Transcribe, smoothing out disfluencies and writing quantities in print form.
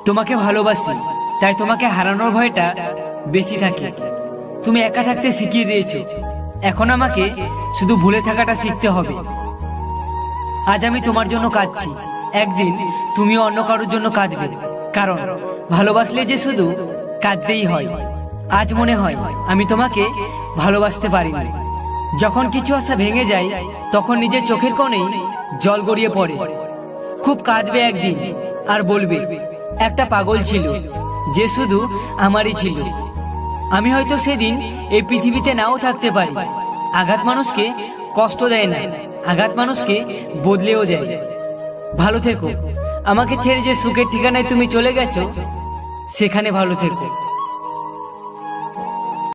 তোমাকে ভালোবাসি, তাই তোমাকে হারানোর ভয়টা বেশি থাকে। তুমি একা থাকতে শিখিয়ে দিয়েছো, এখন আমাকে শুধু ভুলে থাকাটা শিখতে হবে। আজ আমি তোমার জন্য কাঁদছি, একদিন তুমিও অন্য কারোর জন্য কাঁদবে, কারণ ভালোবাসলে যে শুধু কাঁদতেই হয়। আজ মনে হয় আমি তোমাকে ভালোবাসতে পারিনি। যখন কিছু আশা ভেঙে যায়, তখন নিজের চোখের কোণেই জল গড়িয়ে পড়ে। খুব কাঁদবে একদিন আর বলবে একটা পাগল ছিল যে শুধু আমারই ছিল। আমি হয়তো সেদিন এই পৃথিবীতে নাও থাকতে পারি। আঘাত মানুষকে কষ্ট দেয় না, আঘাত মানুষকে বদলেও দেয়। ভালো থেকো। আমাকে ছেড়ে যে সুখের ঠিকানায় তুমি চলে গেছো, সেখানে ভালো থেকো।